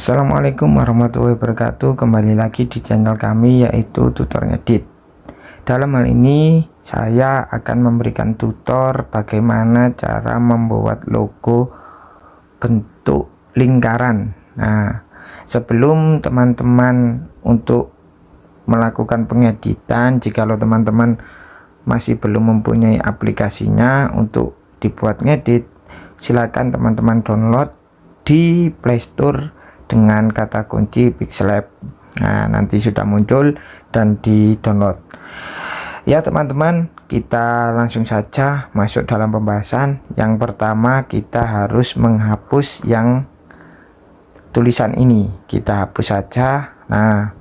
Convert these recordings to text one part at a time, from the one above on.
Assalamualaikum warahmatullahi wabarakatuh. Kembali lagi di channel kami, yaitu tutor ngedit. Dalam hal ini saya akan memberikan tutor bagaimana cara membuat logo bentuk lingkaran. Nah, sebelum teman-teman untuk melakukan pengeditan, jikalau teman-teman masih belum mempunyai aplikasinya untuk dibuat ngedit, silakan teman-teman download di Playstore dengan kata kunci Pixellab. Nah, nanti sudah muncul dan di download ya teman-teman. Kita langsung saja masuk dalam pembahasan. Yang pertama, kita harus menghapus yang tulisan ini, kita hapus saja. Nah,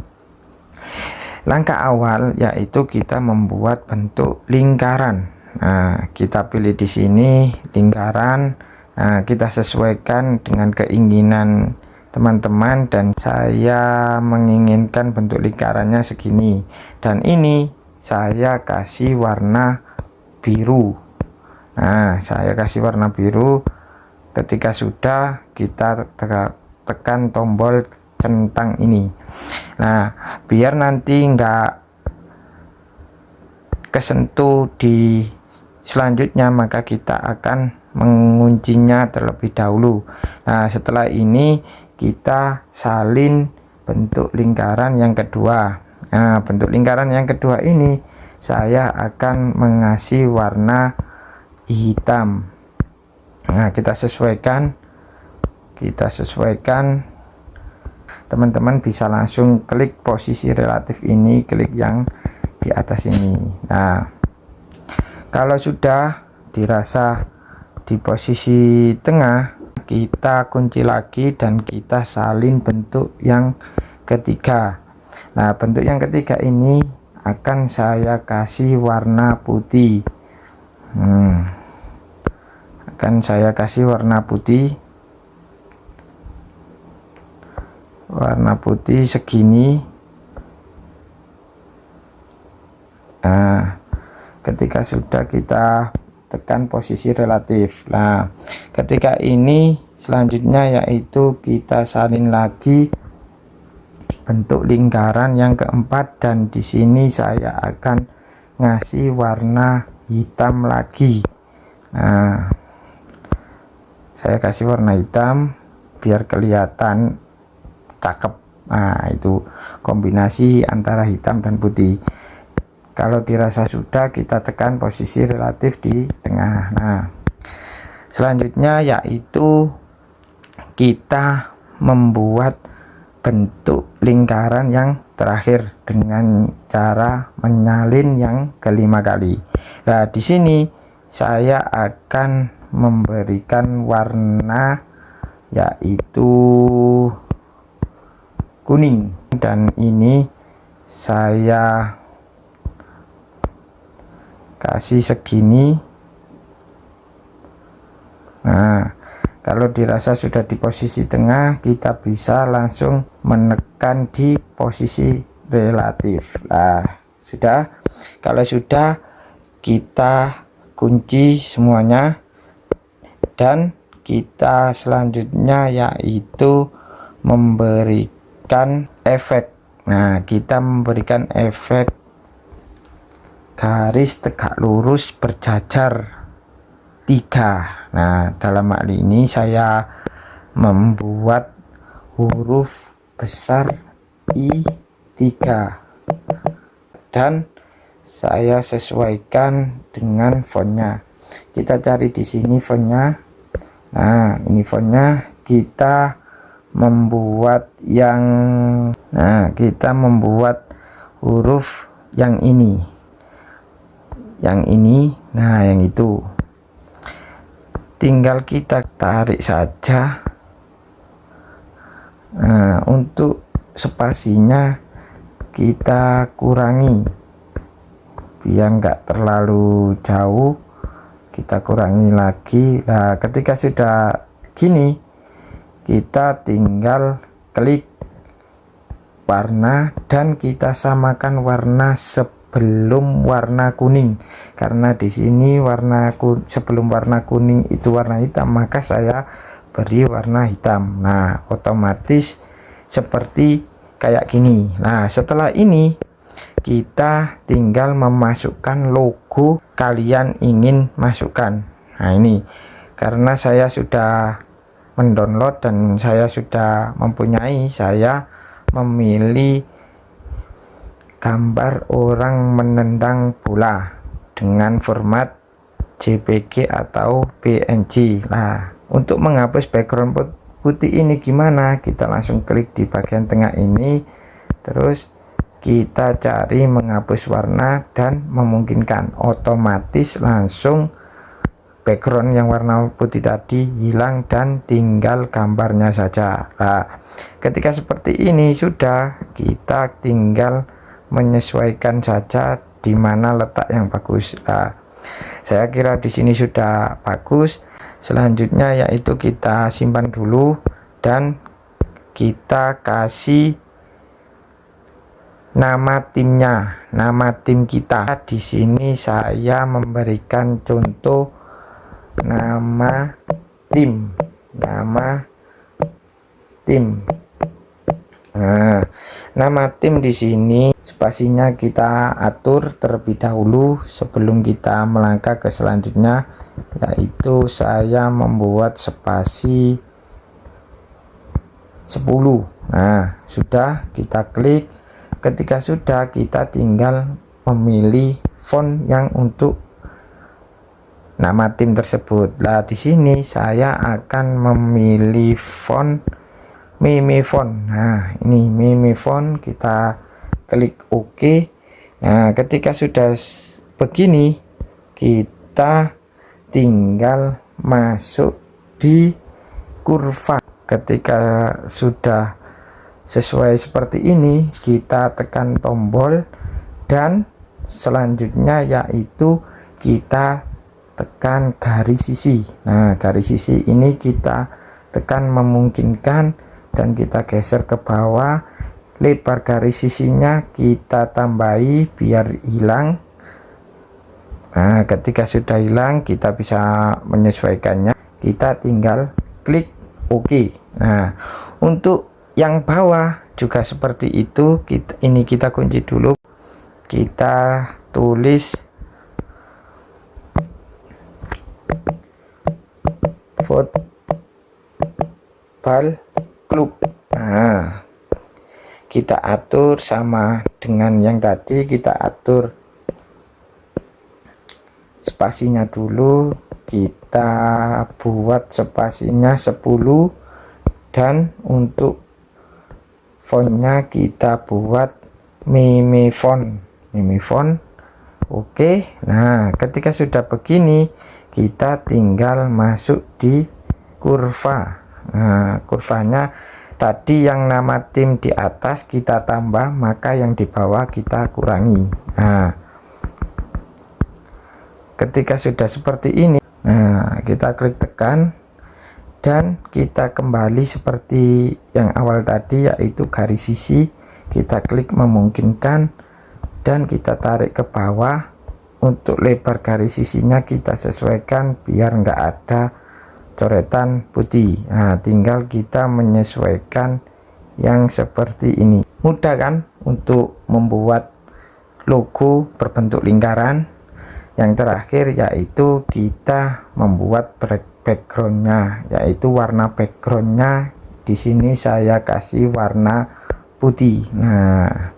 langkah awal yaitu kita membuat bentuk lingkaran. Nah, kita pilih di sini lingkaran. Nah, kita sesuaikan dengan keinginan teman-teman, dan saya menginginkan bentuk lingkarannya segini, dan ini saya kasih warna biru. Nah, saya kasih warna biru. Ketika sudah, kita tekan tombol centang ini. Nah, biar nanti enggak kesentuh di selanjutnya, maka kita akan menguncinya terlebih dahulu. Nah, setelah ini kita salin bentuk lingkaran yang kedua. Nah, bentuk lingkaran yang kedua ini saya akan mengasih warna hitam. Nah, kita sesuaikan. Teman-teman bisa langsung klik posisi relatif ini, klik yang di atas ini. Nah, kalau sudah dirasa di posisi tengah, kita kunci lagi dan kita salin bentuk yang ketiga. Nah, bentuk yang ketiga ini akan saya kasih warna putih. Akan saya kasih warna putih segini. Nah, ketika sudah, kita tekan posisi relatif. Nah, ketika ini selanjutnya yaitu kita salin lagi bentuk lingkaran yang keempat, dan di sini saya akan ngasih warna hitam lagi. Nah, saya kasih warna hitam biar kelihatan cakep. Nah, itu kombinasi antara hitam dan putih. Kalau dirasa sudah, kita tekan posisi relatif di tengah. Nah, selanjutnya yaitu kita membuat bentuk lingkaran yang terakhir dengan cara menyalin yang kelima kali. Nah, di sini saya akan memberikan warna yaitu kuning, dan ini saya kasih segini. Nah, kalau dirasa sudah di posisi tengah, kita bisa langsung menekan di posisi relatif. Nah, sudah. Kalau sudah, kita kunci semuanya, dan kita selanjutnya yaitu memberikan efek. Nah, kita memberikan efek garis tegak lurus berjajar 3. Nah, dalam hal ini saya membuat huruf besar I3 dan saya sesuaikan dengan fontnya. Kita cari di sini fontnya. Nah, ini fontnya. Kita membuat huruf yang ini. Nah, yang itu tinggal kita tarik saja. Nah, untuk spasinya kita kurangi biar enggak terlalu jauh, kita kurangi lagi. Nah, ketika sudah gini, kita tinggal klik warna dan kita samakan warna sebelum warna kuning, karena di sini sebelum warna kuning itu warna hitam, maka saya beri warna hitam. Nah, otomatis seperti kayak gini. Nah, setelah ini kita tinggal memasukkan logo kalian ingin masukkan. Nah, ini karena saya sudah mendownload dan saya sudah mempunyai, saya memilih gambar orang menendang bola dengan format JPG atau PNG. Nah, untuk menghapus background putih ini gimana? Kita langsung klik di bagian tengah ini, terus kita cari menghapus warna dan memungkinkan, otomatis langsung background yang warna putih tadi hilang dan tinggal gambarnya saja. Nah, ketika seperti ini sudah, kita tinggal menyesuaikan saja di mana letak yang bagus. Nah, saya kira di sini sudah bagus. Selanjutnya yaitu kita simpan dulu dan kita kasih nama timnya, nama tim kita. Di sini saya memberikan contoh nama tim. Nah, nama tim di sini spasinya kita atur terlebih dahulu sebelum kita melangkah ke selanjutnya, yaitu saya membuat spasi 10. Nah, sudah, kita klik. Ketika sudah, kita tinggal memilih font yang untuk nama tim tersebut. Nah, di sini saya akan memilih font Mimi Font. Nah, ini Mimi Font, kita klik OK. Nah, ketika sudah begini, kita tinggal masuk di kurva. Ketika sudah sesuai seperti ini, kita tekan tombol dan selanjutnya yaitu kita tekan garis sisi. Nah, garis sisi ini kita tekan memungkinkan dan kita geser ke bawah. Lebar garis sisinya kita tambahi biar hilang. Nah, ketika sudah hilang, kita bisa menyesuaikannya. Kita tinggal klik OK. Nah, untuk yang bawah juga seperti itu. Kita kunci dulu. Kita tulis Football Club. Nah, kita atur sama dengan yang tadi, kita atur spasinya dulu, kita buat spasinya 10 dan untuk fontnya kita buat Mimi Font. Oke. Nah, ketika sudah begini, kita tinggal masuk di kurva. Nah, kurvanya tadi yang nama tim di atas kita tambah, maka yang di bawah kita kurangi. Nah, ketika sudah seperti ini, nah, kita klik tekan dan kita kembali seperti yang awal tadi, yaitu garis sisi. Kita klik memungkinkan dan kita tarik ke bawah. Untuk lebar garis sisinya kita sesuaikan biar enggak ada coretan putih. Nah, tinggal kita menyesuaikan yang seperti ini. Mudah kan untuk membuat logo berbentuk lingkaran. Yang terakhir yaitu kita membuat backgroundnya, yaitu warna backgroundnya di sini saya kasih warna putih. Nah,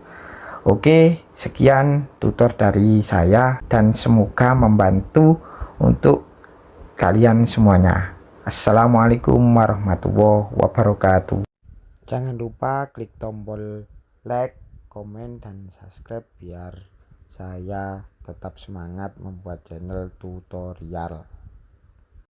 oke, sekian tutor dari saya dan semoga membantu untuk kalian semuanya. Assalamualaikum warahmatullahi wabarakatuh. Jangan lupa klik tombol like, komen, dan subscribe biar saya tetap semangat membuat channel tutorial.